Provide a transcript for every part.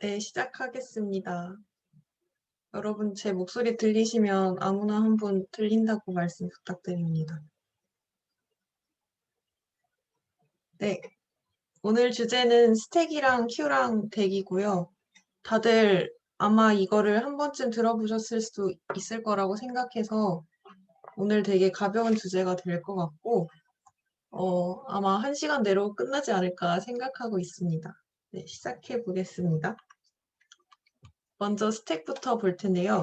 네, 시작하겠습니다. 여러분, 제 목소리 들리시면 아무나 한 분 들린다고 말씀 부탁드립니다. 네, 오늘 주제는 스택이랑 큐랑 덱이고요. 다들 아마 이거를 한 번쯤 들어보셨을 수도 있을 거라고 생각해서 오늘 되게 가벼운 주제가 될 것 같고, 아마 1시간 내로 끝나지 않을까 생각하고 있습니다. 네, 시작해 보겠습니다. 먼저 스택부터 볼 텐데요.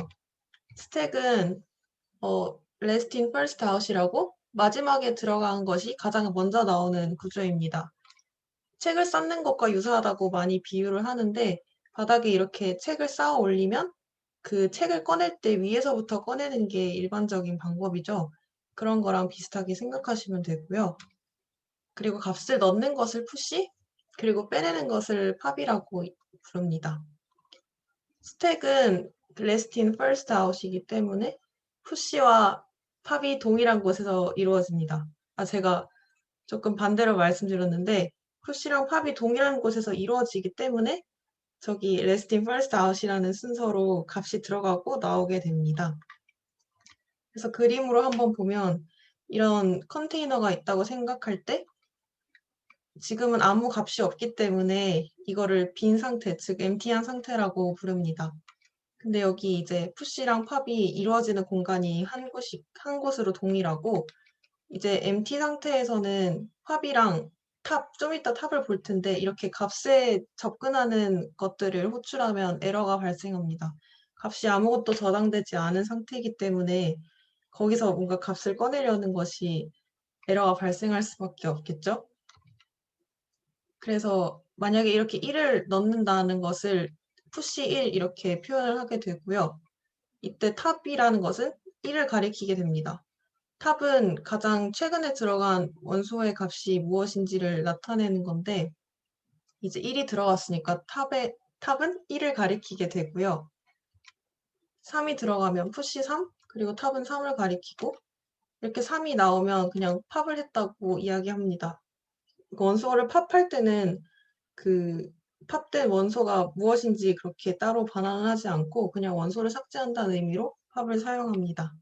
스택은 last in first out이라고 마지막에 들어간 것이 가장 먼저 나오는 구조입니다. 책을 쌓는 것과 유사하다고 많이 비유를 하는데 바닥에 이렇게 책을 쌓아 올리면 그 책을 꺼낼 때 위에서부터 꺼내는 게 일반적인 방법이죠. 그런 거랑 비슷하게 생각하시면 되고요. 그리고 값을 넣는 것을 푸시, 그리고 빼내는 것을 팝이라고 부릅니다. 스택은 last in first out이기 때문에 푸시와 팝이 동일한 곳에서 이루어집니다. 제가 조금 반대로 말씀드렸는데 푸시랑 팝이 동일한 곳에서 이루어지기 때문에 저기 last in first out이라는 순서로 값이 들어가고 나오게 됩니다. 그래서 그림으로 한번 보면 이런 컨테이너가 있다고 생각할 때 지금은 아무 값이 없기 때문에 이거를 빈 상태, 즉 empty한 상태라고 부릅니다. 근데 여기 이제 푸시랑 팝이 이루어지는 공간이 한 곳으로 동일하고 이제 empty 상태에서는 팝이랑 좀 이따 탑을 볼 텐데 이렇게 값에 접근하는 것들을 호출하면 에러가 발생합니다. 값이 아무것도 저장되지 않은 상태이기 때문에 거기서 뭔가 값을 꺼내려는 것이 에러가 발생할 수밖에 없겠죠? 그래서 만약에 이렇게 1을 넣는다는 것을 푸시 1 이렇게 표현을 하게 되고요. 이때 탑이라는 것은 1을 가리키게 됩니다. 탑은 가장 최근에 들어간 원소의 값이 무엇인지를 나타내는 건데 이제 1이 들어갔으니까 탑은 1을 가리키게 되고요. 3이 들어가면 푸시 3, 그리고 탑은 3을 가리키고 이렇게 3이 나오면 그냥 팝을 했다고 이야기합니다. 원소를 팝할 때는 그 팝된 원소가 무엇인지 그렇게 따로 반환을 하지 않고 그냥 원소를 삭제한다는 의미로 팝을 사용합니다.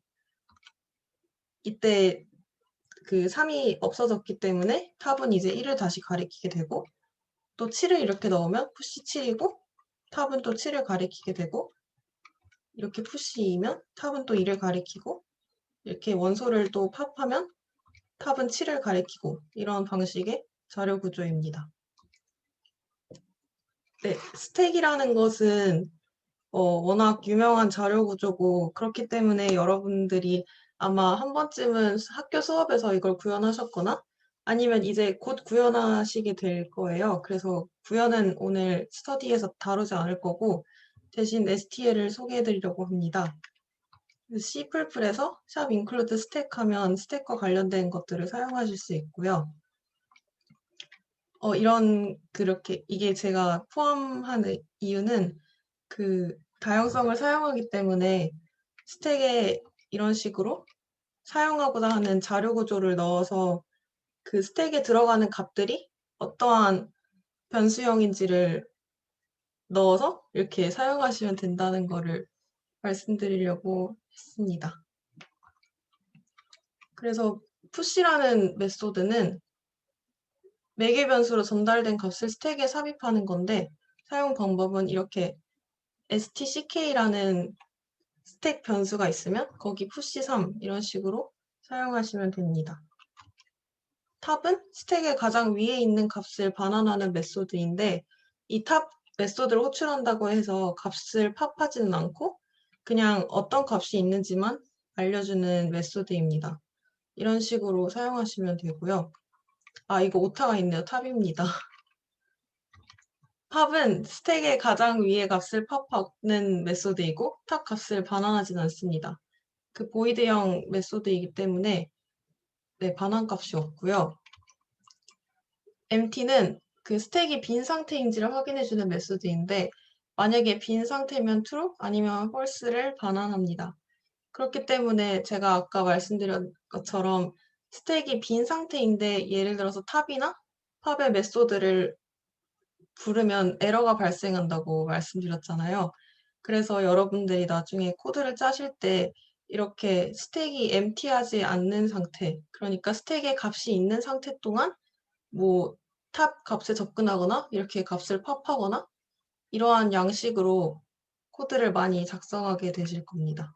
이때 그 3이 없어졌기 때문에 탑은 이제 1을 다시 가리키게 되고 또 7을 이렇게 넣으면 푸시 7이고 탑은 또 7을 가리키게 되고 이렇게 푸시이면 탑은 또 2를 가리키고 이렇게 원소를 또 팝하면 탑은 7을 가리키고 이런 방식의 자료 구조입니다. 네, 스택이라는 것은 워낙 유명한 자료 구조고 그렇기 때문에 여러분들이 아마 한 번쯤은 학교 수업에서 이걸 구현하셨거나 아니면 이제 곧 구현하시게 될 거예요. 그래서 구현은 오늘 스터디에서 다루지 않을 거고 대신 STL을 소개해 드리려고 합니다. C++에서 샵 include stack 하면 스택과 관련된 것들을 사용하실 수 있고요. 이게 제가 포함한 이유는 그 다양성을 사용하기 때문에 스택에 이런 식으로 사용하고자 하는 자료 구조를 넣어서 그 스택에 들어가는 값들이 어떠한 변수형인지를 넣어서 이렇게 사용하시면 된다는 거를 말씀드리려고 했습니다. 그래서 푸시라는 메소드는 매개 변수로 전달된 값을 스택에 삽입하는 건데 사용 방법은 이렇게 stck라는 스택 변수가 있으면 거기 푸시 3 이런 식으로 사용하시면 됩니다. 탑은 스택의 가장 위에 있는 값을 반환하는 메소드인데 이 탑 메소드를 호출한다고 해서 값을 팝하지는 않고 그냥 어떤 값이 있는지만 알려주는 메소드입니다. 이런 식으로 사용하시면 되고요. 이거 오타가 있네요. 탑입니다. 팝은 스택의 가장 위의 값을 팝하는 메소드이고 탑 값을 반환하진 않습니다. 그 보이드형 메소드이기 때문에 반환값이 없고요. empty는 그 스택이 빈 상태인지를 확인해주는 메소드인데 만약에 빈 상태면 true 아니면 false를 반환합니다. 그렇기 때문에 제가 아까 말씀드린 것처럼 스택이 빈 상태인데 예를 들어서 탑이나 팝의 메소드를 부르면 에러가 발생한다고 말씀드렸잖아요. 그래서 여러분들이 나중에 코드를 짜실 때 이렇게 스택이 empty하지 않는 상태, 그러니까 스택에 값이 있는 상태 동안 뭐 탑 값에 접근하거나 이렇게 값을 팝하거나 이러한 양식으로 코드를 많이 작성하게 되실 겁니다.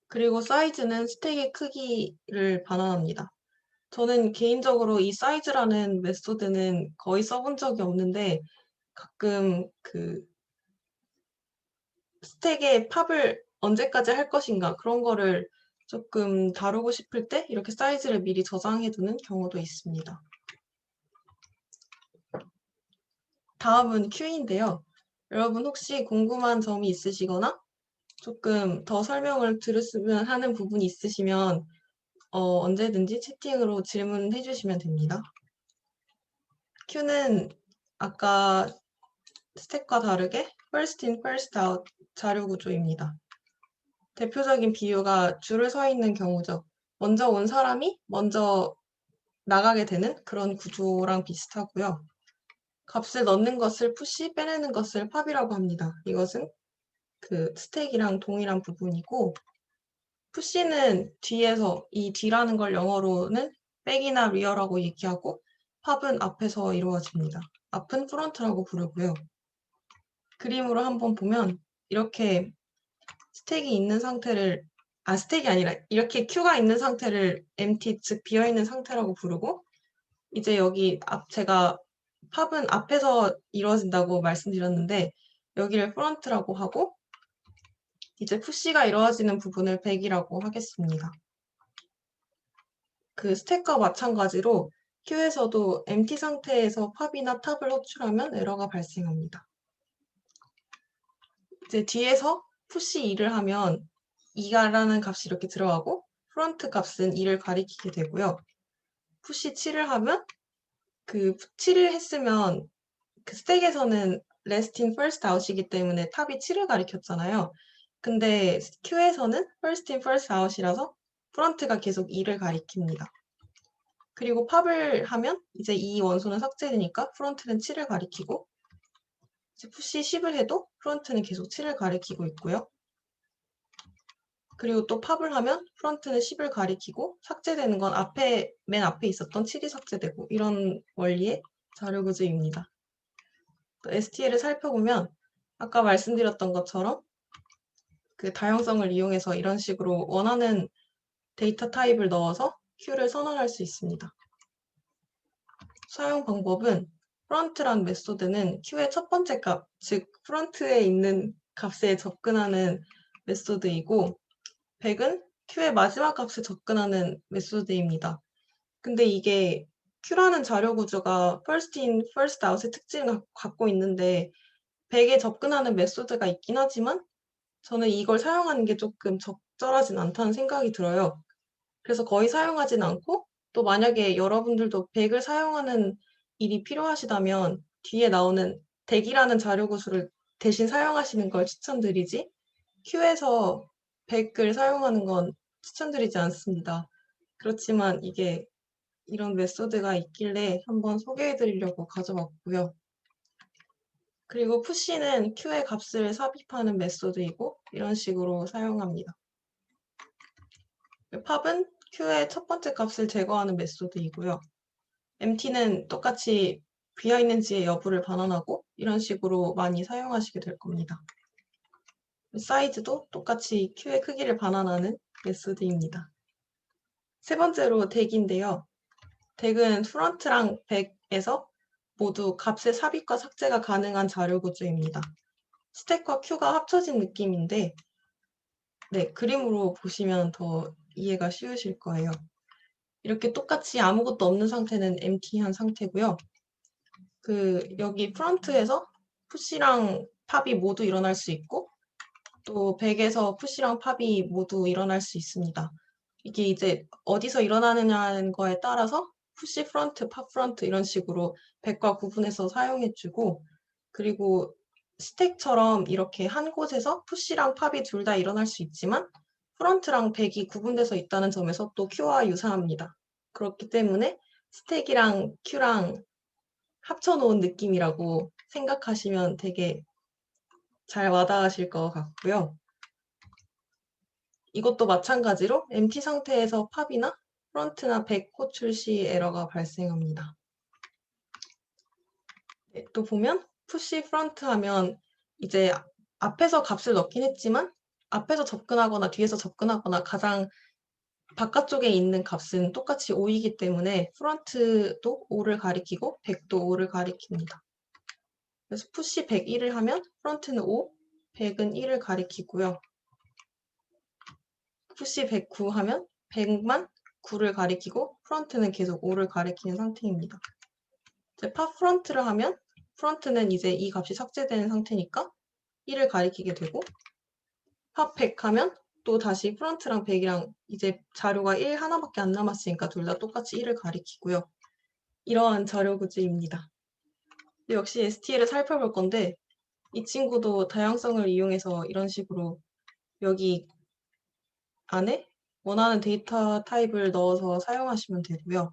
그리고 사이즈는 스택의 크기를 반환합니다. 저는 개인적으로 이 사이즈라는 메소드는 거의 써본 적이 없는데 가끔 그 스택에 팝을 언제까지 할 것인가 그런 거를 조금 다루고 싶을 때 이렇게 사이즈를 미리 저장해 두는 경우도 있습니다. 다음은 큐인데요. 여러분 혹시 궁금한 점이 있으시거나 조금 더 설명을 들었으면 하는 부분이 있으시면 언제든지 채팅으로 질문해 주시면 됩니다. 큐는 아까 스택과 다르게 first in, first out 자료 구조입니다. 대표적인 비유가 줄을 서 있는 경우죠. 먼저 온 사람이 먼저 나가게 되는 그런 구조랑 비슷하고요. 값을 넣는 것을 푸시, 빼내는 것을 팝이라고 합니다. 이것은 그 스택이랑 동일한 부분이고 푸시는 뒤에서 이 뒤라는 걸 영어로는 백이나 리어라고 얘기하고 팝은 앞에서 이루어집니다. 앞은 프론트라고 부르고요. 그림으로 한번 보면 이렇게 스택이 있는 상태를 스택이 아니라 이렇게 큐가 있는 상태를 empty, 즉 비어있는 상태라고 부르고 이제 여기 제가 팝은 앞에서 이루어진다고 말씀드렸는데 여기를 프론트라고 하고 이제 푸시가 이루어지는 부분을 백이라고 하겠습니다. 그 스택과 마찬가지로 큐에서도 empty 상태에서 팝이나 탑을 호출하면 에러가 발생합니다. 이제 뒤에서 푸시 2를 하면 2라는 값이 이렇게 들어가고 프론트 값은 2를 가리키게 되고요. 푸시 7을 하면 그 7을 했으면 그 스택에서는 last in first out이기 때문에 탑이 7을 가리켰잖아요. 근데 Q에서는 first in first out이라서 프론트가 계속 2를 가리킵니다. 그리고 팝을 하면 이제 이 원소는 삭제되니까 프론트는 7을 가리키고 이제 푸시 10을 해도 프론트는 계속 7을 가리키고 있고요. 그리고 또 팝을 하면 프론트는 10을 가리키고 삭제되는 건 맨 앞에 있었던 7이 삭제되고 이런 원리의 자료 구조입니다. 또 STL을 살펴보면 아까 말씀드렸던 것처럼 그 다양성을 이용해서 이런 식으로 원하는 데이터 타입을 넣어서 큐를 선언할 수 있습니다. 사용 방법은 프론트란 메소드는 큐의 첫 번째 값, 즉 프론트에 있는 값에 접근하는 메소드이고 백은 큐의 마지막 값에 접근하는 메소드입니다. 근데 이게 큐라는 자료 구조가 first in, first out의 특징을 갖고 있는데 백에 접근하는 메소드가 있긴 하지만 저는 이걸 사용하는 게 조금 적절하진 않다는 생각이 들어요. 그래서 거의 사용하진 않고 또 만약에 여러분들도 백을 사용하는 일이 필요하시다면 뒤에 나오는 덱이라는 자료 구조를 대신 사용하시는 걸 추천드리지 큐에서 백을 사용하는 건 추천드리지 않습니다. 그렇지만 이게 이런 메소드가 있길래 한번 소개해 드리려고 가져왔고요. 그리고 푸시는 큐의 값을 삽입하는 메소드이고 이런 식으로 사용합니다. 팝은 큐의 첫 번째 값을 제거하는 메소드이고요. empty는 똑같이 비어있는지의 여부를 반환하고 이런 식으로 많이 사용하시게 될 겁니다. 사이즈도 똑같이 큐의 크기를 반환하는 메소드입니다. 세 번째로 덱인데요. 덱은 프론트랑 백에서 모두 값의 삽입과 삭제가 가능한 자료 구조입니다. 스택과 큐가 합쳐진 느낌인데 네, 그림으로 보시면 더 이해가 쉬우실 거예요. 이렇게 똑같이 아무것도 없는 상태는 empty한 상태고요. 여기 프론트에서 푸시랑 팝이 모두 일어날 수 있고 또 백에서 푸시랑 팝이 모두 일어날 수 있습니다. 이게 이제 어디서 일어나느냐는 거에 따라서 푸시 프론트, 팝 프론트 이런 식으로 백과 구분해서 사용해주고 그리고 스택처럼 이렇게 한 곳에서 푸시랑 팝이 둘 다 일어날 수 있지만 프론트랑 백이 구분돼서 있다는 점에서 또 큐와 유사합니다. 그렇기 때문에 스택이랑 큐랑 합쳐놓은 느낌이라고 생각하시면 되게 잘 와닿으실 것 같고요. 이것도 마찬가지로 empty 상태에서 팝이나 프론트나 백 호출 시 에러가 발생합니다. 네, 또 보면 푸시 프론트 하면 이제 앞에서 값을 넣긴 했지만 앞에서 접근하거나 뒤에서 접근하거나 가장 바깥쪽에 있는 값은 똑같이 5이기 때문에 프론트도 5를 가리키고 100도 5를 가리킵니다. 그래서 푸시 101을 하면 프론트는 5, 100은 1을 가리키고요. 푸시 109 하면 100만 9를 가리키고 프론트는 계속 5를 가리키는 상태입니다. 이제 팝 프론트를 하면 프론트는 이제 이 값이 삭제되는 상태니까 1을 가리키게 되고 팝 100 하면 또 다시 프론트랑 100이랑 이제 자료가 1 하나밖에 안 남았으니까 둘 다 똑같이 1을 가리키고요. 이러한 자료 구조입니다. 역시 STL을 살펴볼 건데 이 친구도 다양성을 이용해서 이런 식으로 여기 안에 원하는 데이터 타입을 넣어서 사용하시면 되고요.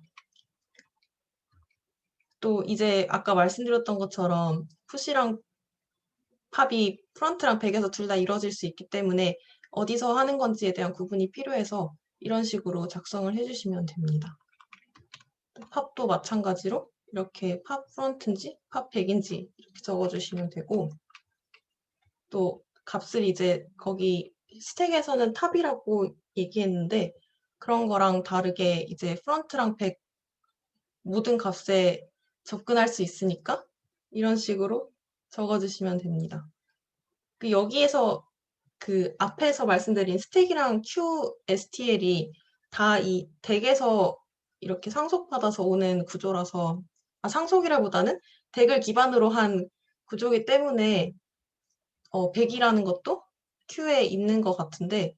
또 이제 아까 말씀드렸던 것처럼 푸시랑 팝이 프론트랑 백에서 둘 다 이루어질 수 있기 때문에 어디서 하는 건지에 대한 구분이 필요해서 이런 식으로 작성을 해주시면 됩니다. 팝도 마찬가지로 이렇게 팝 프론트인지 팝 백인지 이렇게 적어주시면 되고 또 값을 이제 거기 스택에서는 탑이라고 얘기했는데 그런 거랑 다르게 이제 프론트랑 백 모든 값에 접근할 수 있으니까 이런 식으로 적어주시면 됩니다. 여기에서 그 앞에서 말씀드린 스택이랑 QSTL이 다 이 덱에서 이렇게 상속받아서 오는 구조라서 상속이라보다는 덱을 기반으로 한 구조이기 때문에 100이라는 것도 Q에 있는 것 같은데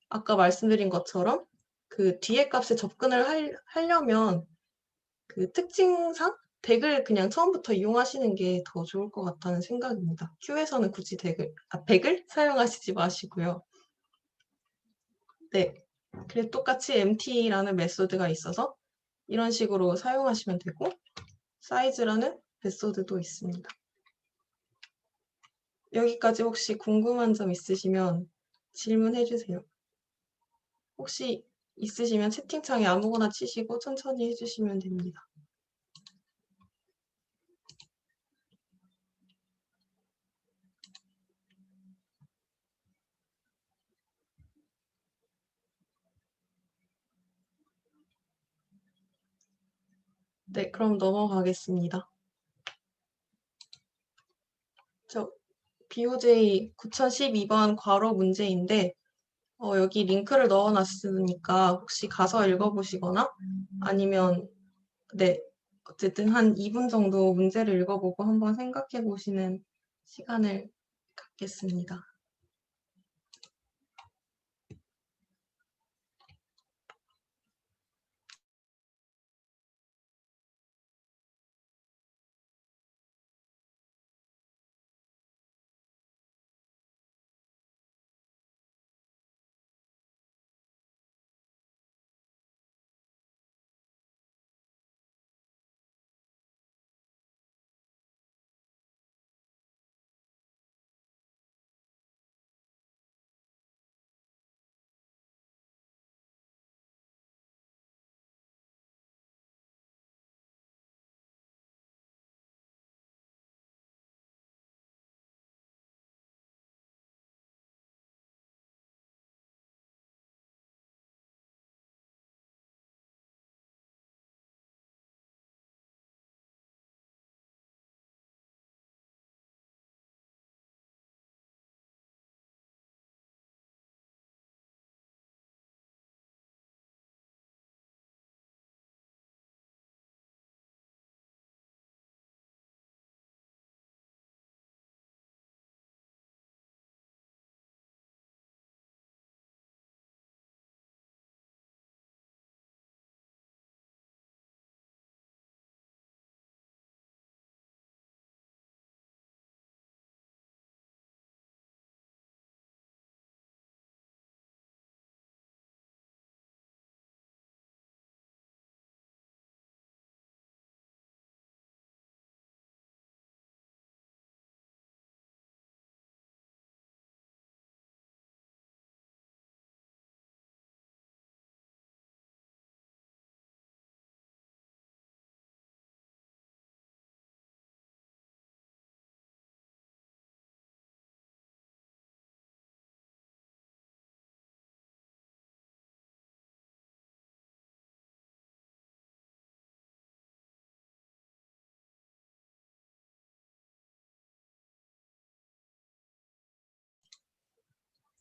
아까 말씀드린 것처럼 그 뒤에 값에 접근을 하려면 그 특징상 덱을 그냥 처음부터 이용하시는 게 더 좋을 것 같다는 생각입니다. Q에서는 굳이 100을 사용하시지 마시고요. 네, 그래서 똑같이 empty라는 메소드가 있어서 이런 식으로 사용하시면 되고 size라는 메소드도 있습니다. 여기까지 혹시 궁금한 점 있으시면 질문해 주세요. 혹시 있으시면 채팅창에 아무거나 치시고 천천히 해주시면 됩니다. 네, 그럼 넘어가겠습니다. 저 BOJ 9012번 괄호 문제인데 여기 링크를 넣어놨으니까 혹시 가서 읽어보시거나 아니면 네, 어쨌든 한 2분 정도 문제를 읽어보고 한번 생각해 보시는 시간을 갖겠습니다.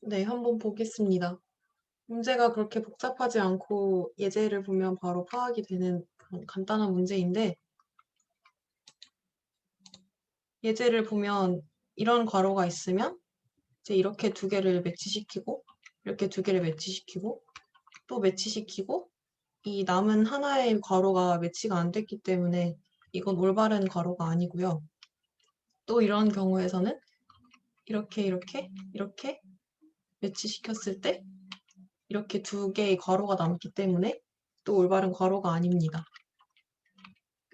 네, 한번 보겠습니다. 문제가 그렇게 복잡하지 않고 예제를 보면 바로 파악이 되는 그런 간단한 문제인데, 예제를 보면 이런 괄호가 있으면 이제 이렇게 두 개를 매치시키고, 이렇게 두 개를 매치시키고, 또 매치시키고, 이 남은 하나의 괄호가 매치가 안 됐기 때문에 이건 올바른 괄호가 아니고요. 또 이런 경우에서는 이렇게 매치시켰을 때 이렇게 두 개의 괄호가 남기 때문에 또 올바른 괄호가 아닙니다.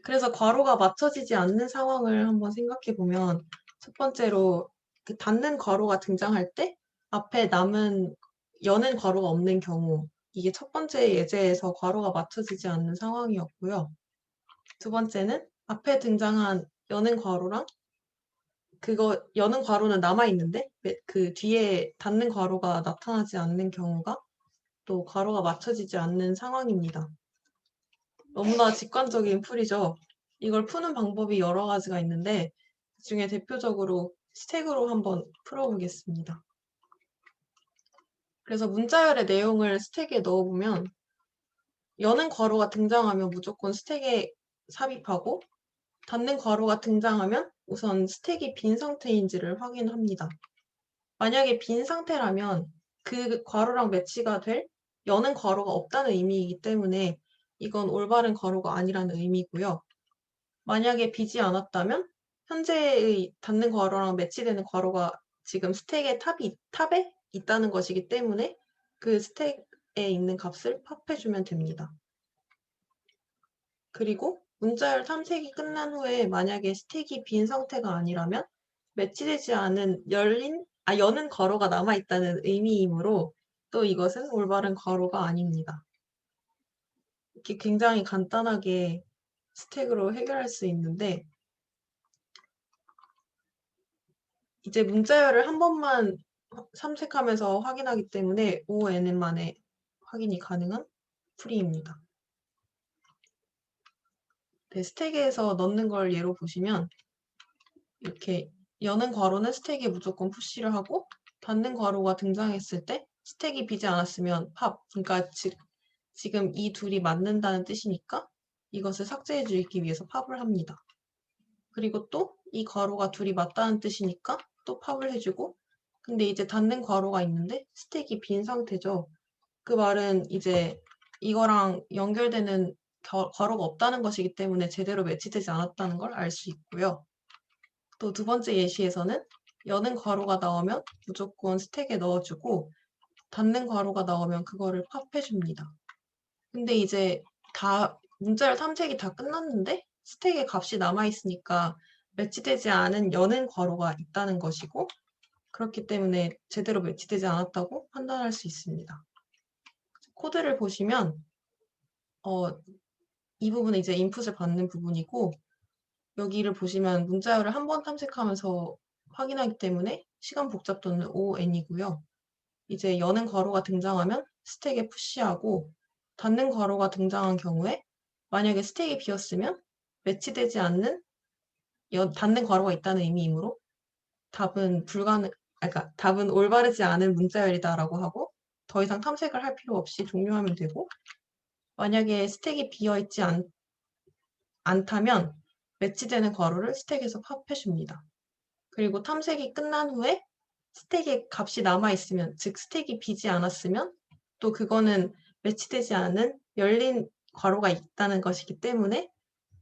그래서 괄호가 맞춰지지 않는 상황을 한번 생각해 보면 첫 번째로 그 닫는 괄호가 등장할 때 앞에 남은 여는 괄호가 없는 경우, 이게 첫 번째 예제에서 괄호가 맞춰지지 않는 상황이었고요. 두 번째는 앞에 등장한 여는 괄호랑 그거 여는 괄호는 남아 있는데 그 뒤에 닫는 괄호가 나타나지 않는 경우가 또 괄호가 맞춰지지 않는 상황입니다. 너무나 직관적인 풀이죠. 이걸 푸는 방법이 여러 가지가 있는데 그중에 대표적으로 스택으로 한번 풀어보겠습니다. 그래서 문자열의 내용을 스택에 넣어보면 여는 괄호가 등장하면 무조건 스택에 삽입하고 닫는 괄호가 등장하면 우선 스택이 빈 상태인지를 확인합니다. 만약에 빈 상태라면 그 괄호랑 매치가 될 여는 괄호가 없다는 의미이기 때문에 이건 올바른 괄호가 아니라는 의미고요. 만약에 비지 않았다면 현재의 닫는 괄호랑 매치되는 괄호가 지금 스택의 탑에 있다는 것이기 때문에 그 스택에 있는 값을 팝해주면 됩니다. 그리고 문자열 탐색이 끝난 후에 만약에 스택이 빈 상태가 아니라면 매치되지 않은 여는 괄호가 남아있다는 의미이므로 또 이것은 올바른 괄호가 아닙니다. 이렇게 굉장히 간단하게 스택으로 해결할 수 있는데 이제 문자열을 한 번만 탐색하면서 확인하기 때문에 ONN만에 확인이 가능한 풀이입니다. 네, 스택에서 넣는 걸 예로 보시면 이렇게 여는 괄호는 스택에 무조건 푸시를 하고 닫는 괄호가 등장했을 때 스택이 비지 않았으면 팝, 그러니까 지금 이 둘이 맞는다는 뜻이니까 이것을 삭제해 주기 위해서 팝을 합니다. 그리고 또 이 괄호가 둘이 맞다는 뜻이니까 또 팝을 해주고 근데 이제 닫는 괄호가 있는데 스택이 빈 상태죠. 그 말은 이제 이거랑 연결되는 괄호가 없다는 것이기 때문에 제대로 매치되지 않았다는 걸 알 수 있고요. 또 두 번째 예시에서는 여는 괄호가 나오면 무조건 스택에 넣어주고 닫는 괄호가 나오면 그거를 팝해줍니다. 근데 이제 문자열 탐색이 다 끝났는데 스택의 값이 남아있으니까 매치되지 않은 여는 괄호가 있다는 것이고 그렇기 때문에 제대로 매치되지 않았다고 판단할 수 있습니다. 코드를 보시면 이 부분은 이제 인풋을 받는 부분이고 여기를 보시면 문자열을 한 번 탐색하면서 확인하기 때문에 시간 복잡도는 ON이고요. 이제 여는 괄호가 등장하면 스택에 푸시하고 닫는 괄호가 등장한 경우에 만약에 스택이 비었으면 매치되지 않는 닫는 괄호가 있다는 의미이므로 답은 올바르지 않은 문자열이다라고 하고 더 이상 탐색을 할 필요 없이 종료하면 되고 만약에 스택이 비어있지 않다면 매치되는 괄호를 스택에서 팝해줍니다. 그리고 탐색이 끝난 후에 스택의 값이 남아있으면, 즉 스택이 비지 않았으면 또 그거는 매치되지 않은 열린 괄호가 있다는 것이기 때문에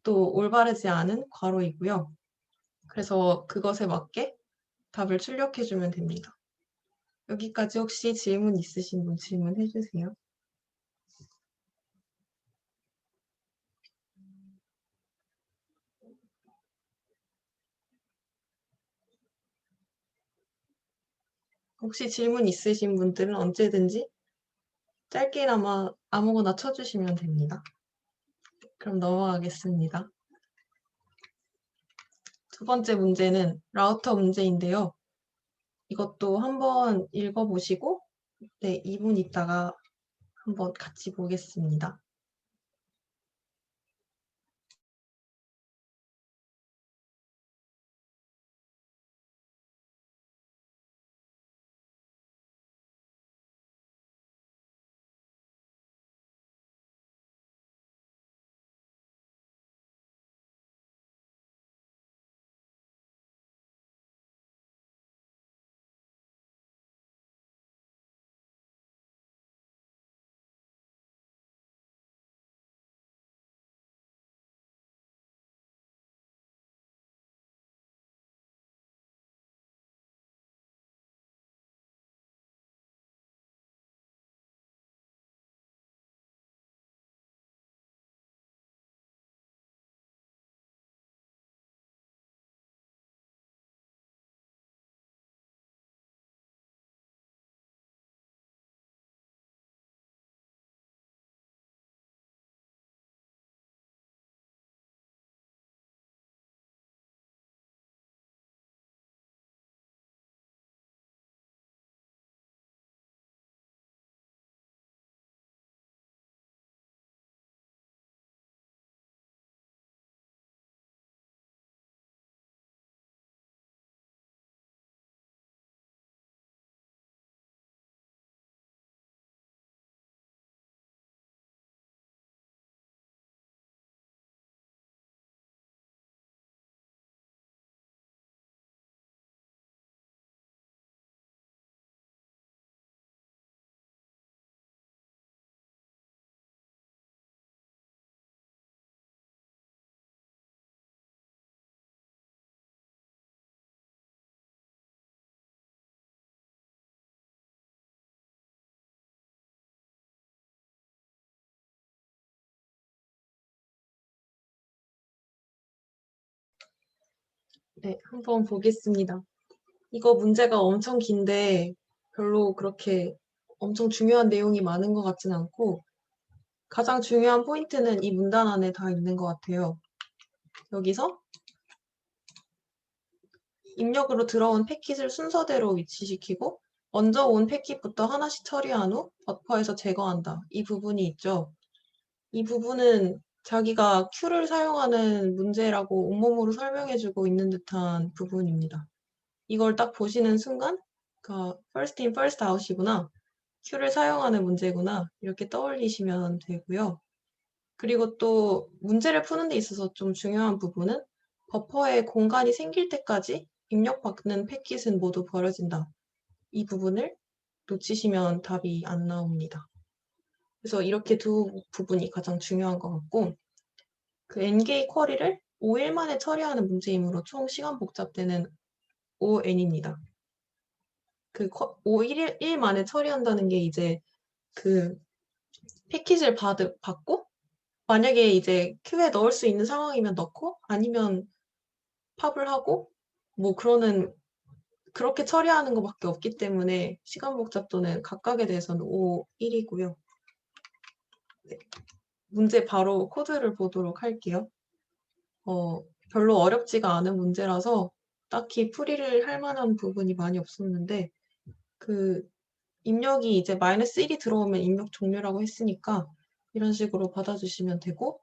또 올바르지 않은 괄호이고요. 그래서 그것에 맞게 답을 출력해주면 됩니다. 여기까지 혹시 질문 있으신 분 질문해주세요. 혹시 질문 있으신 분들은 언제든지 짧게나마 아무거나 쳐주시면 됩니다. 그럼 넘어가겠습니다. 두 번째 문제는 라우터 문제인데요. 이것도 한번 읽어보시고 네, 2분 있다가 한번 같이 보겠습니다. 네, 한번 보겠습니다. 이거 문제가 엄청 긴데 별로 그렇게 엄청 중요한 내용이 많은 것 같진 않고 가장 중요한 포인트는 이 문단 안에 다 있는 것 같아요. 여기서 입력으로 들어온 패킷을 순서대로 위치시키고 먼저 온 패킷부터 하나씩 처리한 후 버퍼에서 제거한다. 이 부분이 있죠. 이 부분은 자기가 Q를 사용하는 문제라고 온몸으로 설명해주고 있는 듯한 부분입니다. 이걸 딱 보시는 순간 first in, first out이구나. Q를 사용하는 문제구나. 이렇게 떠올리시면 되고요. 그리고 또 문제를 푸는 데 있어서 좀 중요한 부분은 버퍼에 공간이 생길 때까지 입력받는 패킷은 모두 버려진다. 이 부분을 놓치시면 답이 안 나옵니다. 그래서 이렇게 두 부분이 가장 중요한 것 같고 그 NK 쿼리를 5일 만에 처리하는 문제이므로 총 시간 복잡되는 ON입니다. 그 5일 만에 처리한다는 게 이제 그 패킷을 받고 만약에 이제 큐에 넣을 수 있는 상황이면 넣고 아니면 팝을 하고 뭐 그렇게 처리하는 것밖에 없기 때문에 시간 복잡도는 각각에 대해서는 5, 1이고요. 네. 문제 바로 코드를 보도록 할게요. 별로 어렵지가 않은 문제라서 딱히 풀이를 할 만한 부분이 많이 없었는데 그 입력이 이제 -1이 들어오면 입력 종료라고 했으니까 이런 식으로 받아주시면 되고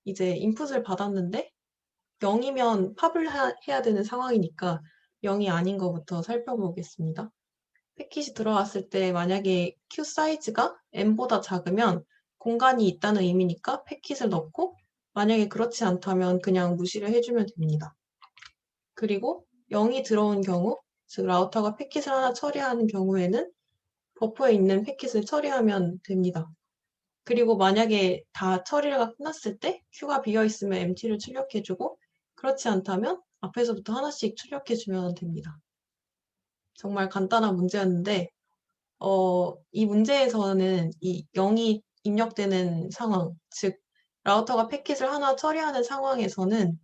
이제 인풋을 받았는데 0이면 팝을 해야 되는 상황이니까 0이 아닌 것부터 살펴보겠습니다. 패킷이 들어왔을 때 만약에 q 사이즈가 n보다 작으면 공간이 있다는 의미니까 패킷을 넣고 만약에 그렇지 않다면 그냥 무시를 해주면 됩니다. 그리고 0이 들어온 경우, 즉 라우터가 패킷을 하나 처리하는 경우에는 버퍼에 있는 패킷을 처리하면 됩니다. 그리고 만약에 다 처리가 끝났을 때 Q가 비어있으면 MT를 출력해주고 그렇지 않다면 앞에서부터 하나씩 출력해주면 됩니다. 정말 간단한 문제였는데 이 문제에서는 이 0이 입력되는 상황, 즉 라우터가 패킷을 하나 처리하는 상황에서는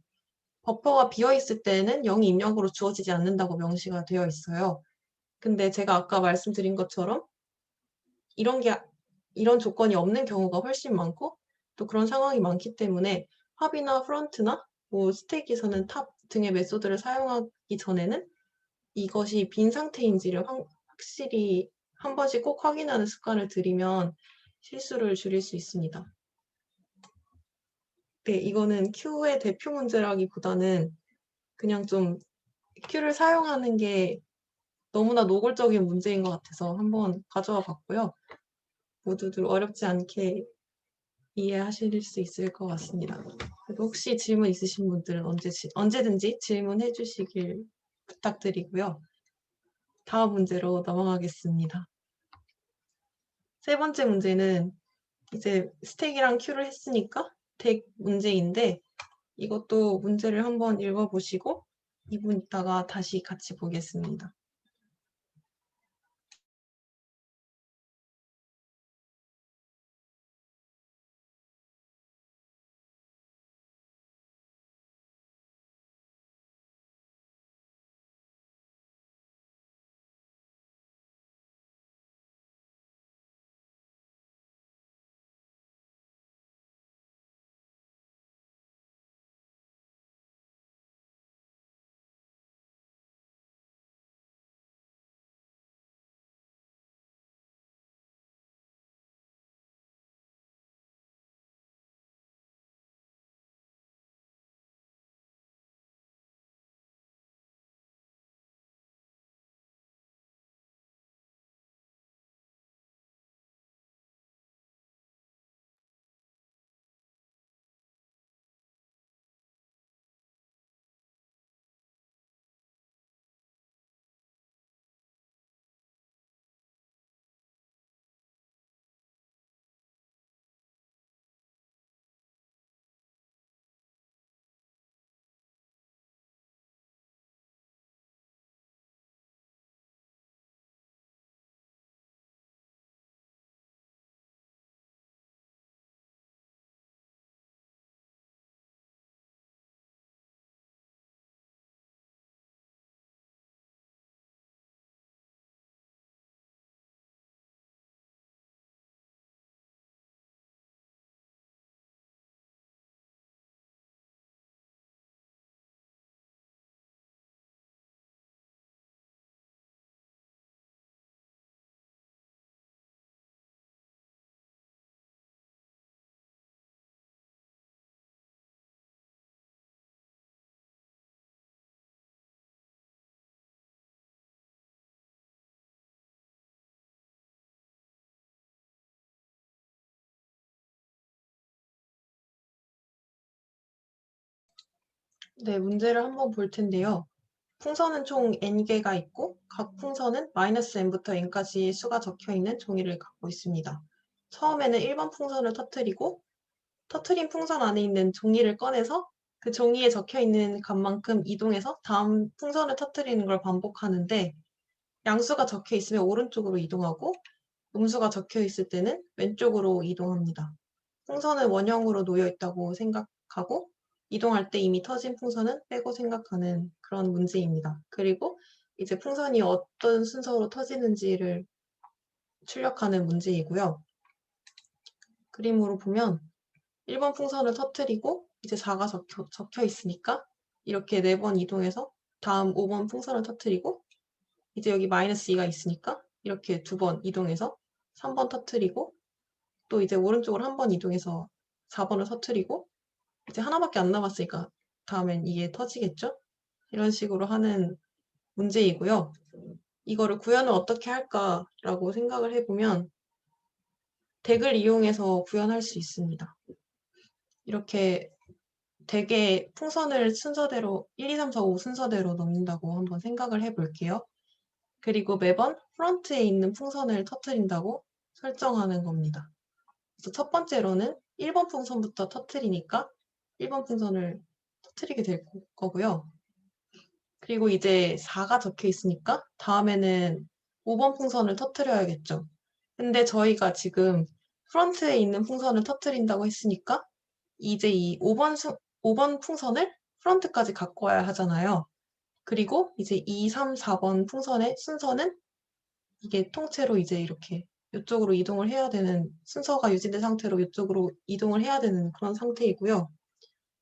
버퍼가 비어있을 때는 0이 입력으로 주어지지 않는다고 명시가 되어 있어요. 근데 제가 아까 말씀드린 것처럼 이런 조건이 없는 경우가 훨씬 많고 또 그런 상황이 많기 때문에 팝이나 프론트나 뭐 스택에서는 탑 등의 메소드를 사용하기 전에는 이것이 빈 상태인지를 확실히 한 번씩 꼭 확인하는 습관을 들이면 실수를 줄일 수 있습니다. 네, 이거는 Q의 대표 문제라기보다는 그냥 좀 Q를 사용하는 게 너무나 노골적인 문제인 것 같아서 한번 가져와 봤고요. 모두들 어렵지 않게 이해하실 수 있을 것 같습니다. 그리고 혹시 질문 있으신 분들은 언제든지 질문해 주시길 부탁드리고요. 다음 문제로 넘어가겠습니다. 세 번째 문제는 이제 스택이랑 큐를 했으니까 덱 문제인데 이것도 문제를 한번 읽어보시고 2분 있다가 다시 같이 보겠습니다. 네, 문제를 한번 볼 텐데요. 풍선은 총 n개가 있고 각 풍선은 -n부터 n까지의 수가 적혀있는 종이를 갖고 있습니다. 처음에는 1번 풍선을 터트린 풍선 안에 있는 종이를 꺼내서 그 종이에 적혀있는 값만큼 이동해서 다음 풍선을 터트리는 걸 반복하는데 양수가 적혀 있으면 오른쪽으로 이동하고 음수가 적혀 있을 때는 왼쪽으로 이동합니다. 풍선은 원형으로 놓여 있다고 생각하고 이동할 때 이미 터진 풍선은 빼고 생각하는 그런 문제입니다. 그리고 이제 풍선이 어떤 순서로 터지는지를 출력하는 문제이고요. 그림으로 보면 1번 풍선을 터트리고 이제 4가 적혀 있으니까 이렇게 4번 이동해서 다음 5번 풍선을 터트리고 이제 여기 -2가 있으니까 이렇게 2번 이동해서 3번 터트리고 또 이제 오른쪽으로 한 번 이동해서 4번을 터트리고 이제 하나밖에 안 남았으니까 다음엔 이게 터지겠죠? 이런 식으로 하는 문제이고요. 이거를 구현을 어떻게 할까라고 생각을 해보면 덱을 이용해서 구현할 수 있습니다. 이렇게 덱에 풍선을 순서대로 1, 2, 3, 4, 5 순서대로 넣는다고 한번 생각을 해볼게요. 그리고 매번 프런트에 있는 풍선을 터트린다고 설정하는 겁니다. 그래서 첫 번째로는 1번 풍선부터 터트리니까 1번 풍선을 터트리게 될 거고요. 그리고 이제 4가 적혀 있으니까 다음에는 5번 풍선을 터트려야겠죠. 근데 저희가 지금 프런트에 있는 풍선을 터트린다고 했으니까 이제 이 5번 풍선을 프런트까지 갖고 와야 하잖아요. 그리고 이제 2, 3, 4번 풍선의 순서는 이게 통째로 이제 이렇게 이쪽으로 이동을 해야 되는 순서가 유지된 상태로 이쪽으로 이동을 해야 되는 그런 상태이고요.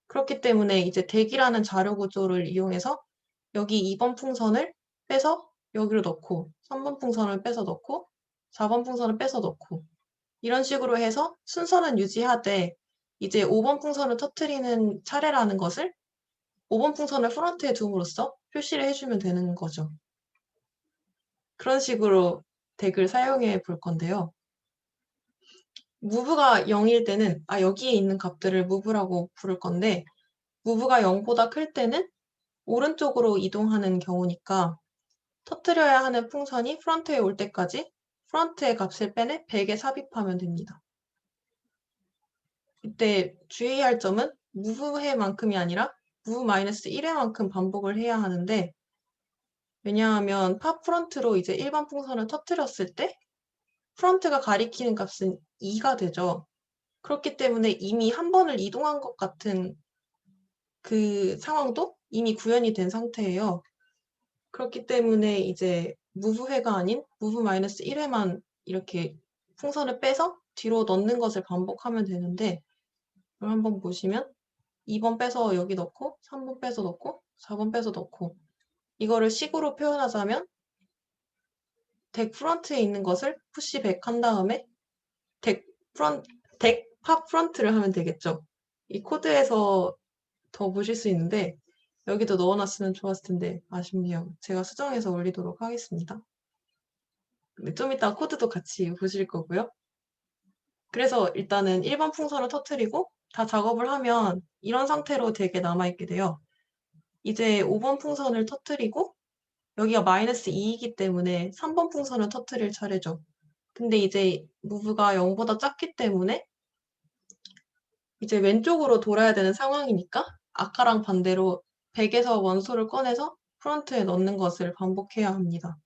그렇기 때문에 이제 덱이라는 자료 구조를 이용해서 여기 2번 풍선을 빼서 여기로 넣고 3번 풍선을 빼서 넣고 4번 풍선을 빼서 넣고 이런 식으로 해서 순서는 유지하되 이제 5번 풍선을 터트리는 차례라는 것을 5번 풍선을 프런트에 둠으로써 표시를 해주면 되는 거죠. 그런 식으로 덱을 사용해 볼 건데요. 무브가 0일 때는 여기에 있는 값들을 무브라고 부를 건데 무브가 0보다 클 때는 오른쪽으로 이동하는 경우니까 터트려야 하는 풍선이 프런트에 올 때까지 프런트의 값을 빼내 100에 삽입하면 됩니다. 이때 주의할 점은 무브해만큼이 아니라 무브-1회만큼 반복을 해야 하는데 왜냐하면 팝 프런트로 이제 일반 풍선을 터트렸을 때 프런트가 가리키는 값은 2가 되죠. 그렇기 때문에 이미 한 번을 이동한 것 같은 그 상황도 이미 구현이 된 상태예요. 그렇기 때문에 이제 무브회가 아닌 무브-1회만 이렇게 풍선을 빼서 뒤로 넣는 것을 반복하면 되는데 이걸 한번 보시면 2번 빼서 여기 넣고 3번 빼서 넣고 4번 빼서 넣고 이거를 식으로 표현하자면 덱 프런트에 있는 것을 푸시 백 한 다음에 덱 팝 프런트를 하면 되겠죠. 이 코드에서 더 보실 수 있는데 여기도 넣어놨으면 좋았을 텐데 아쉽네요. 제가 수정해서 올리도록 하겠습니다. 근데 좀 이따 코드도 같이 보실 거고요. 그래서 일단은 1번 풍선을 터트리고 다 작업을 하면 이런 상태로 되게 남아있게 돼요. 이제 5번 풍선을 터트리고 여기가 -2이기 때문에 3번 풍선을 터트릴 차례죠. 근데 이제 무브가 0보다 작기 때문에 이제 왼쪽으로 돌아야 되는 상황이니까 아까랑 반대로 100에서 원소를 꺼내서 프런트에 넣는 것을 반복해야 합니다.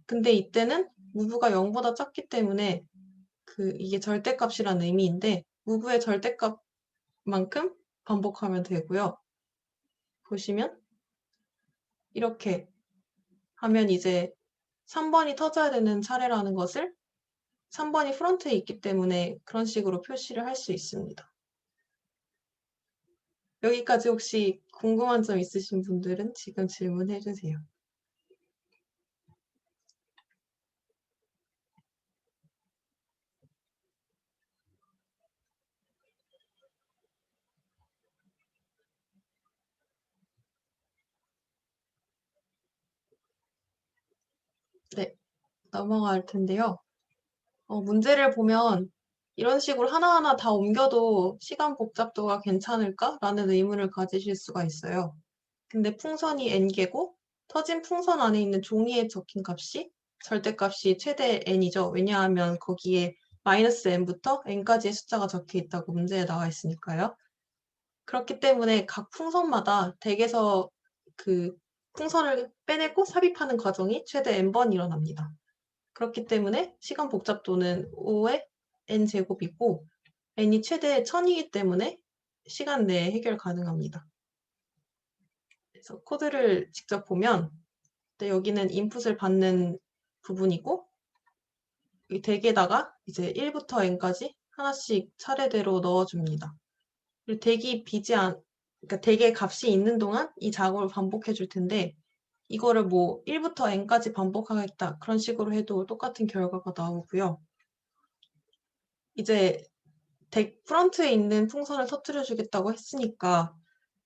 근데 이때는 무브가 0보다 작기 때문에 이게 절대값이라는 의미인데 무브의 절대값만큼 반복하면 되고요. 보시면 이렇게 하면 이제 3번이 터져야 되는 차례라는 것을 3번이 프런트에 있기 때문에 그런 식으로 표시를 할 수 있습니다. 여기까지 혹시 궁금한 점 있으신 분들은 지금 질문해 주세요. 네, 넘어갈 텐데요. 문제를 보면 이런 식으로 하나하나 다 옮겨도 시간 복잡도가 괜찮을까라는 의문을 가지실 수가 있어요. 근데 풍선이 n개고 터진 풍선 안에 있는 종이에 적힌 값이 절대값이 최대 n이죠. 왜냐하면 거기에 -n부터 n까지의 숫자가 적혀 있다고 문제에 나와 있으니까요. 그렇기 때문에 각 풍선마다 덱에서 그 풍선을 빼내고 삽입하는 과정이 최대 n번 일어납니다. 그렇기 때문에 시간 복잡도는 5의 n제곱이고 n이 최대 1000이기 때문에 시간 내에 해결 가능합니다. 그래서 코드를 직접 보면 여기는 인풋을 받는 부분이고 이 덱에다가 이제 1부터 n까지 하나씩 차례대로 넣어줍니다. 그리고 그러니까 덱에 값이 있는 동안 이 작업을 반복해 줄 텐데 이거를 뭐 1부터 n까지 반복하겠다 그런 식으로 해도 똑같은 결과가 나오고요. 이제 덱 프런트에 있는 풍선을 터뜨려 주겠다고 했으니까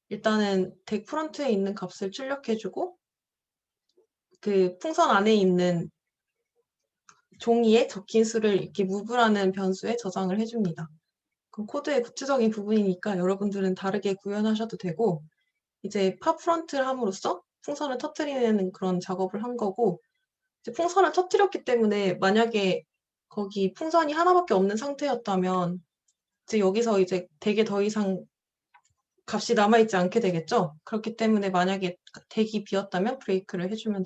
일단은 덱 프런트에 있는 값을 출력해주고 그 풍선 안에 있는 종이에 적힌 수를 이렇게 move라는 변수에 저장을 해줍니다. 그럼 코드의 구체적인 부분이니까 여러분들은 다르게 구현하셔도 되고 이제 팝 프런트를 함으로써 풍선을 터뜨리는 그런 작업을 한 거고 이제 풍선을 터뜨렸기 때문에 만약에 거기 풍선이 하나밖에 없는 상태였다면 이제 여기서 이제 덱에 더 이상 값이 남아있지 않게 되겠죠. 그렇기 때문에 만약에 덱이 비었다면 브레이크를 해주면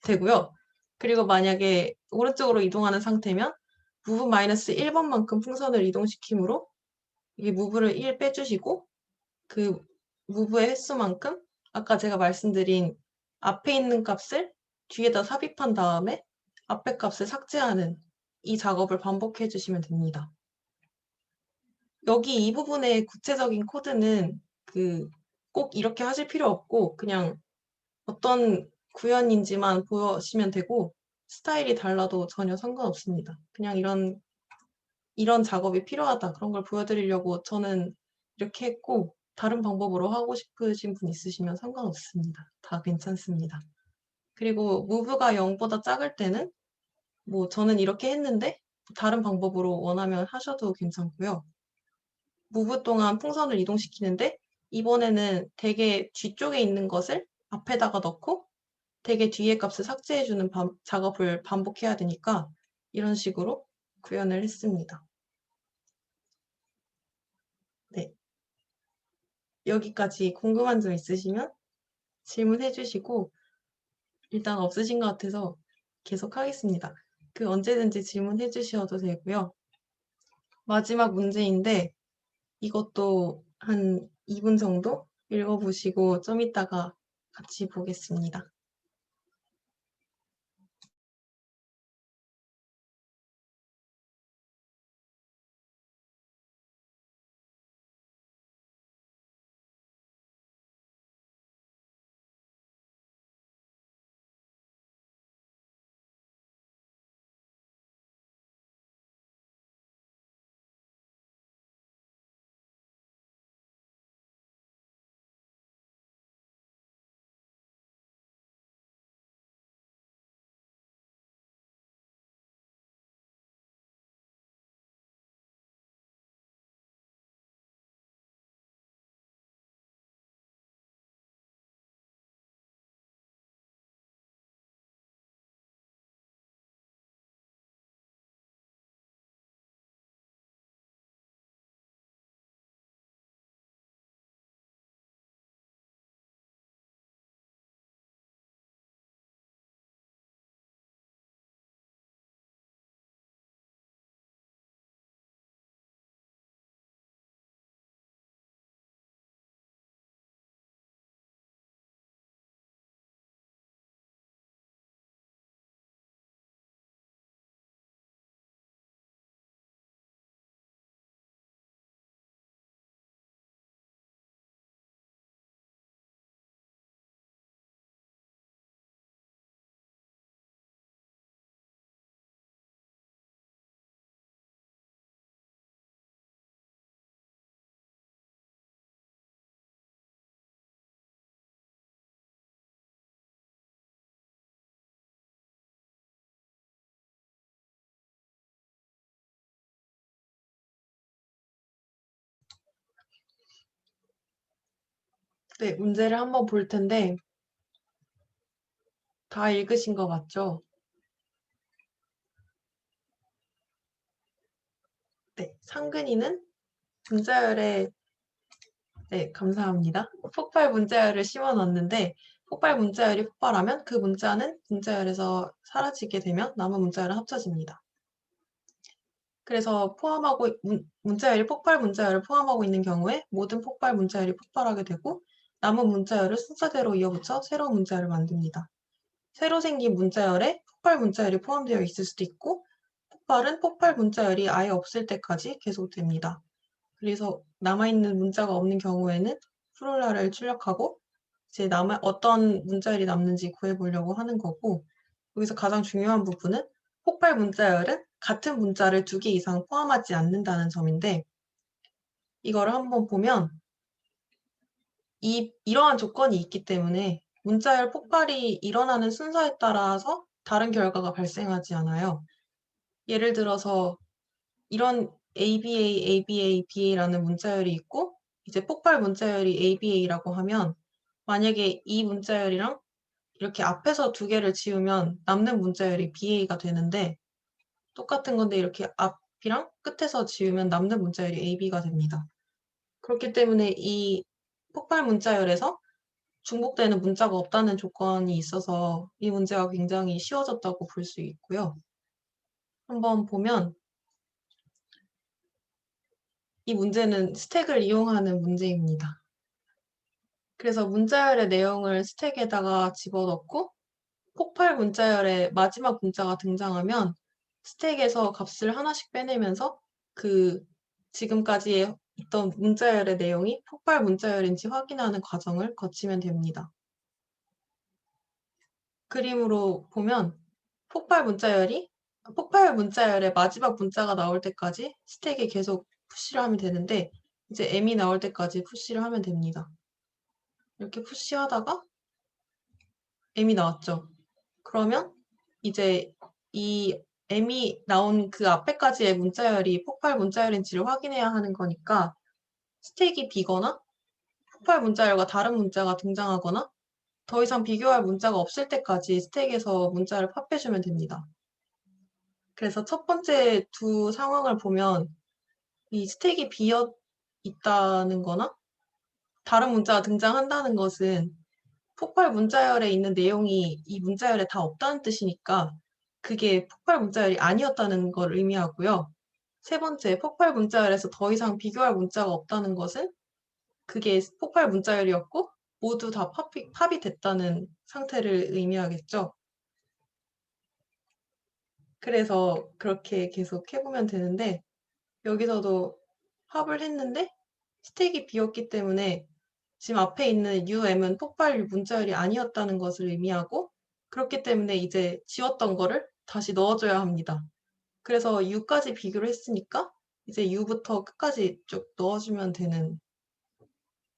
되고요. 그리고 만약에 오른쪽으로 이동하는 상태면 move-1번만큼 풍선을 이동시키므로 이게 move를 1 빼주시고 그 move의 횟수만큼 아까 제가 말씀드린 앞에 있는 값을 뒤에다 삽입한 다음에 앞에 값을 삭제하는 이 작업을 반복해 주시면 됩니다. 여기 이 부분의 구체적인 코드는 꼭 이렇게 하실 필요 없고 그냥 어떤 구현인지만 보시면 되고 스타일이 달라도 전혀 상관없습니다. 그냥 이런 작업이 필요하다 그런 걸 보여드리려고 저는 이렇게 했고 다른 방법으로 하고 싶으신 분 있으시면 상관없습니다. 다 괜찮습니다. 그리고 move가 0보다 작을 때는 뭐 저는 이렇게 했는데 다른 방법으로 원하면 하셔도 괜찮고요. move 동안 풍선을 이동시키는데 이번에는 덱의 뒤쪽에 있는 것을 앞에다가 넣고 덱의 뒤에 값을 삭제해주는 작업을 반복해야 되니까 이런 식으로 구현을 했습니다. 네. 여기까지 궁금한 점 있으시면 질문해 주시고 일단 없으신 것 같아서 계속 하겠습니다. 언제든지 질문해 주셔도 되고요. 마지막 문제인데 이것도 한 2분 정도 읽어보시고 좀 이따가 같이 보겠습니다. 네, 문제를 한번 볼 텐데 다 읽으신 거 맞죠? 네, 상근이는 문자열에 네, 감사합니다. 폭발 문자열을 심어놨는데 폭발 문자열이 폭발하면 그 문자는 문자열에서 사라지게 되면 남은 문자열은 합쳐집니다. 그래서 포함하고 문자열이 폭발 문자열을 포함하고 있는 경우에 모든 폭발 문자열이 폭발하게 되고 남은 문자열을 순서대로 이어붙여 새로운 문자열을 만듭니다. 새로 생긴 문자열에 폭발 문자열이 포함되어 있을 수도 있고 폭발은 폭발 문자열이 아예 없을 때까지 계속됩니다. 그래서 남아있는 문자가 없는 경우에는 프롤라를 출력하고 이제 어떤 문자열이 남는지 구해보려고 하는 거고 여기서 가장 중요한 부분은 폭발 문자열은 같은 문자를 2개 이상 포함하지 않는다는 점인데 이거를 한번 보면 이러한 조건이 있기 때문에 문자열 폭발이 일어나는 순서에 따라서 다른 결과가 발생하지 않아요. 예를 들어서 이런 ABA, ABA, BA라는 문자열이 있고 이제 폭발 문자열이 ABA라고 하면 만약에 이 문자열이랑 이렇게 앞에서 2개를 지우면 남는 문자열이 BA가 되는데 똑같은 건데 이렇게 앞이랑 끝에서 지우면 남는 문자열이 AB가 됩니다. 그렇기 때문에 이 폭발 문자열에서 중복되는 문자가 없다는 조건이 있어서 이 문제가 굉장히 쉬워졌다고 볼 수 있고요. 한번 보면 이 문제는 스택을 이용하는 문제입니다. 그래서 문자열의 내용을 스택에다가 집어넣고 폭발 문자열의 마지막 문자가 등장하면 스택에서 값을 하나씩 빼내면서 그 지금까지 있던 문자열의 내용이 폭발 문자열인지 확인하는 과정을 거치면 됩니다. 그림으로 보면 폭발 문자열의 마지막 문자가 나올 때까지 스택에 계속 푸시를 하면 되는데 이제 M이 나올 때까지 푸시를 하면 됩니다. 이렇게 푸시하다가 M이 나왔죠. 그러면 이제 이 M이 나온 그 앞에까지의 문자열이 폭발 문자열인지를 확인해야 하는 거니까 스택이 비거나 폭발 문자열과 다른 문자가 등장하거나 더 이상 비교할 문자가 없을 때까지 스택에서 문자를 팝해주면 됩니다. 그래서 첫 번째 2 상황을 보면 이 스택이 비어 있다는 거나 다른 문자가 등장한다는 것은 폭발 문자열에 있는 내용이 이 문자열에 다 없다는 뜻이니까 그게 폭발 문자열이 아니었다는 걸 의미하고요. 세 번째, 폭발 문자열에서 더 이상 비교할 문자가 없다는 것은 그게 폭발 문자열이었고 모두 다 팝이 됐다는 상태를 의미하겠죠. 그래서 그렇게 계속 해보면 되는데 여기서도 팝을 했는데 스택이 비었기 때문에 지금 앞에 있는 UM은 폭발 문자열이 아니었다는 것을 의미하고 그렇기 때문에 이제 지웠던 거를 다시 넣어줘야 합니다. 그래서 U까지 비교를 했으니까 이제 U부터 끝까지 쭉 넣어주면 되는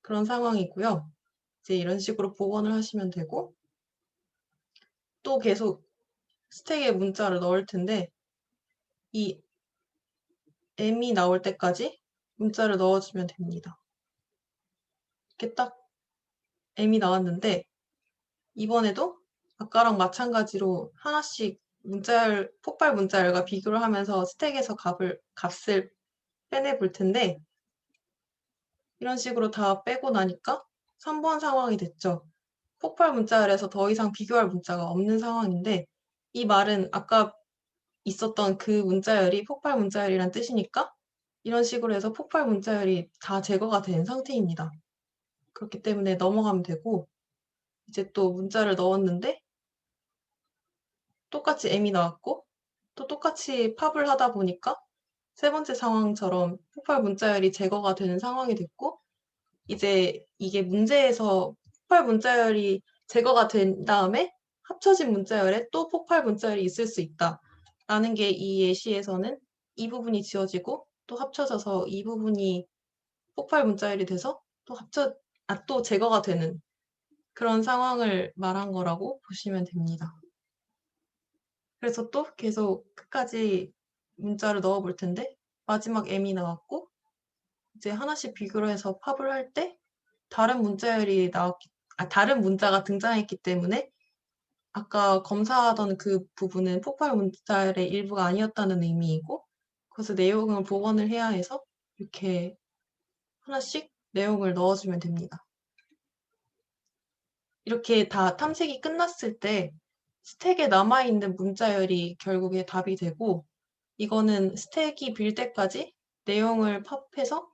그런 상황이고요. 이제 이런 식으로 복원을 하시면 되고 또 계속 스택에 문자를 넣을 텐데 이 M이 나올 때까지 문자를 넣어주면 됩니다. 이렇게 딱 M이 나왔는데 이번에도 아까랑 마찬가지로 하나씩 폭발 문자열과 비교를 하면서 스택에서 값을 빼내 볼 텐데 이런 식으로 다 빼고 나니까 3번 상황이 됐죠. 폭발 문자열에서 더 이상 비교할 문자가 없는 상황인데 이 말은 아까 있었던 그 문자열이 폭발 문자열이란 뜻이니까 이런 식으로 해서 폭발 문자열이 다 제거가 된 상태입니다. 그렇기 때문에 넘어가면 되고 이제 또 문자를 넣었는데 똑같이 M이 나왔고 또 똑같이 팝을 하다 보니까 세 번째 상황처럼 폭발 문자열이 제거가 되는 상황이 됐고 이제 이게 문제에서 폭발 문자열이 제거가 된 다음에 합쳐진 문자열에 또 폭발 문자열이 있을 수 있다. 라는 게 이 예시에서는 이 부분이 지워지고 또 합쳐져서 이 부분이 폭발 문자열이 돼서 또 제거가 되는 그런 상황을 말한 거라고 보시면 됩니다. 그래서 또 계속 끝까지 문자를 넣어 볼 텐데 마지막 M이 나왔고 이제 하나씩 비교를 해서 팝을 할 때 다른 다른 문자가 등장했기 때문에 아까 검사하던 그 부분은 폭발 문자의 일부가 아니었다는 의미이고, 그래서 내용을 복원을 해야 해서 이렇게 하나씩 내용을 넣어주면 됩니다. 이렇게 다 탐색이 끝났을 때 스택에 남아있는 문자열이 결국에 답이 되고, 이거는 스택이 빌 때까지 내용을 팝해서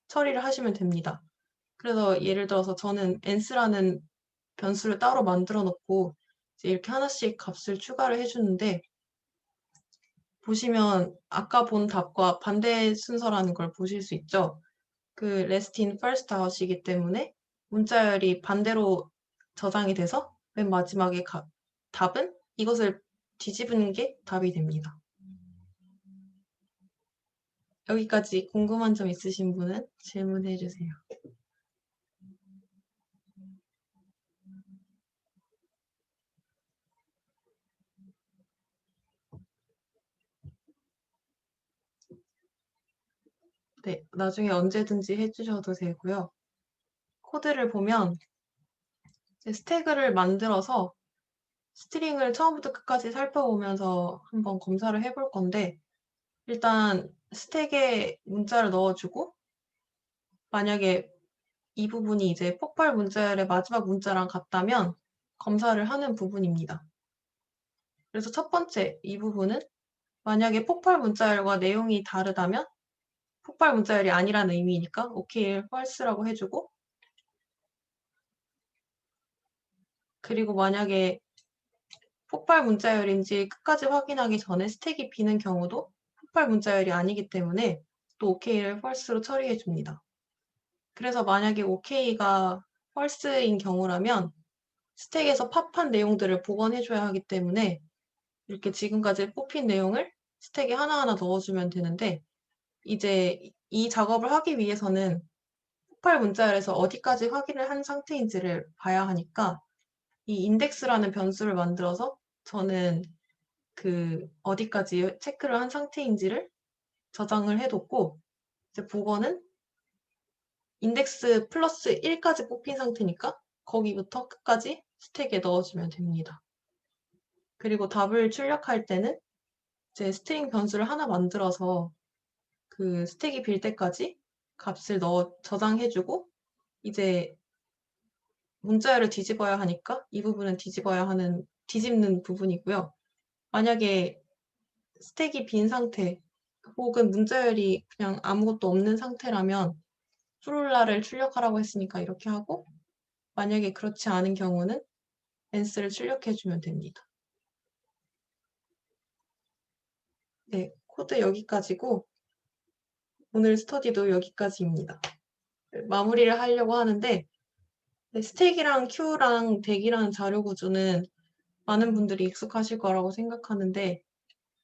처리를 하시면 됩니다. 그래서 예를 들어서 저는 ans라는 변수를 따로 만들어 놓고 이제 이렇게 하나씩 값을 추가를 해주는데, 보시면 아까 본 답과 반대 순서라는 걸 보실 수 있죠. 그 last in first out이기 때문에 문자열이 반대로 저장이 돼서 맨 마지막에 답은 이것을 뒤집은 게 답이 됩니다. 여기까지 궁금한 점 있으신 분은 질문해 주세요. 네, 나중에 언제든지 해주셔도 되고요. 코드를 보면 이제 스태그를 만들어서 스트링을 처음부터 끝까지 살펴보면서 한번 검사를 해볼 건데, 일단 스택에 문자를 넣어주고, 만약에 이 부분이 이제 폭발 문자열의 마지막 문자랑 같다면 검사를 하는 부분입니다. 그래서 첫 번째 이 부분은 만약에 폭발 문자열과 내용이 다르다면 폭발 문자열이 아니라는 의미니까 OK, false라고 해주고, 그리고 만약에 폭발 문자열인지 끝까지 확인하기 전에 스택이 비는 경우도 폭발 문자열이 아니기 때문에 또 OK를 false로 처리해 줍니다. 그래서 만약에 OK가 false인 경우라면 스택에서 팝한 내용들을 복원해 줘야 하기 때문에 이렇게 지금까지 뽑힌 내용을 스택에 하나하나 넣어주면 되는데, 이제 이 작업을 하기 위해서는 폭발 문자열에서 어디까지 확인을 한 상태인지를 봐야 하니까 이 인덱스라는 변수를 만들어서 저는 그 어디까지 체크를 한 상태인지를 저장을 해뒀고, 이제 복원은 인덱스 플러스 1까지 뽑힌 상태니까 거기부터 끝까지 스택에 넣어주면 됩니다. 그리고 답을 출력할 때는 이제 스트링 변수를 하나 만들어서 그 스택이 빌 때까지 값을 저장해주고, 이제 문자열을 뒤집어야 하니까 이 부분은 뒤집는 부분이고요. 만약에 스택이 빈 상태 혹은 문자열이 그냥 아무것도 없는 상태라면 플로라를 출력하라고 했으니까 이렇게 하고, 만약에 그렇지 않은 경우는 ans를 출력해주면 됩니다. 네, 코드 여기까지고 오늘 스터디도 여기까지입니다. 마무리를 하려고 하는데, 스택이랑 큐랑 덱이라는 자료 구조는 많은 분들이 익숙하실 거라고 생각하는데,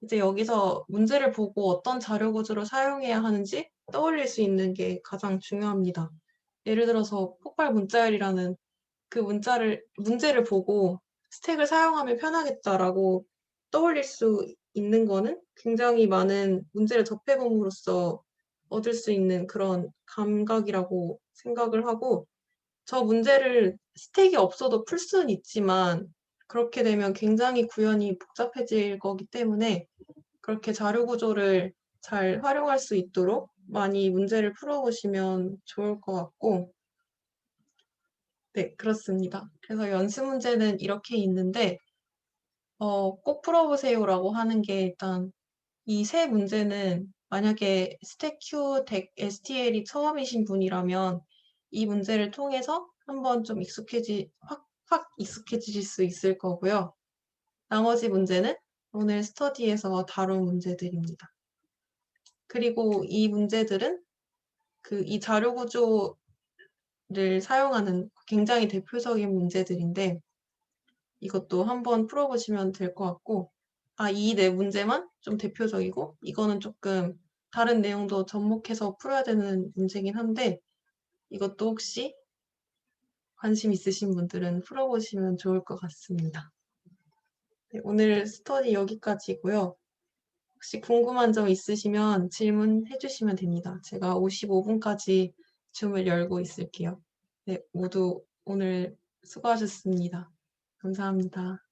이제 여기서 문제를 보고 어떤 자료 구조를 사용해야 하는지 떠올릴 수 있는 게 가장 중요합니다. 예를 들어서 폭발 문자열이라는 그 문제를 보고 스택을 사용하면 편하겠다라고 떠올릴 수 있는 거는 굉장히 많은 문제를 접해봄으로써 얻을 수 있는 그런 감각이라고 생각을 하고, 저 문제를 스택이 없어도 풀 수는 있지만 그렇게 되면 굉장히 구현이 복잡해질 거기 때문에 그렇게 자료 구조를 잘 활용할 수 있도록 많이 문제를 풀어보시면 좋을 것 같고, 네, 그렇습니다. 그래서 연습 문제는 이렇게 있는데, 꼭 풀어보세요라고 하는 게 일단 이 세 문제는 만약에 스택큐 덱 STL이 처음이신 분이라면 이 문제를 통해서 한번 좀 확 익숙해지실 수 있을 거고요. 나머지 문제는 오늘 스터디에서 다룬 문제들입니다. 그리고 이 문제들은 이 자료 구조를 사용하는 굉장히 대표적인 문제들인데, 이것도 한번 풀어보시면 될 것 같고, 이 네 문제만 좀 대표적이고, 이거는 조금 다른 내용도 접목해서 풀어야 되는 문제긴 한데, 이것도 혹시 관심 있으신 분들은 풀어보시면 좋을 것 같습니다. 네, 오늘 스터디 여기까지고요. 혹시 궁금한 점 있으시면 질문해 주시면 됩니다. 제가 55분까지 줌을 열고 있을게요. 네, 모두 오늘 수고하셨습니다. 감사합니다.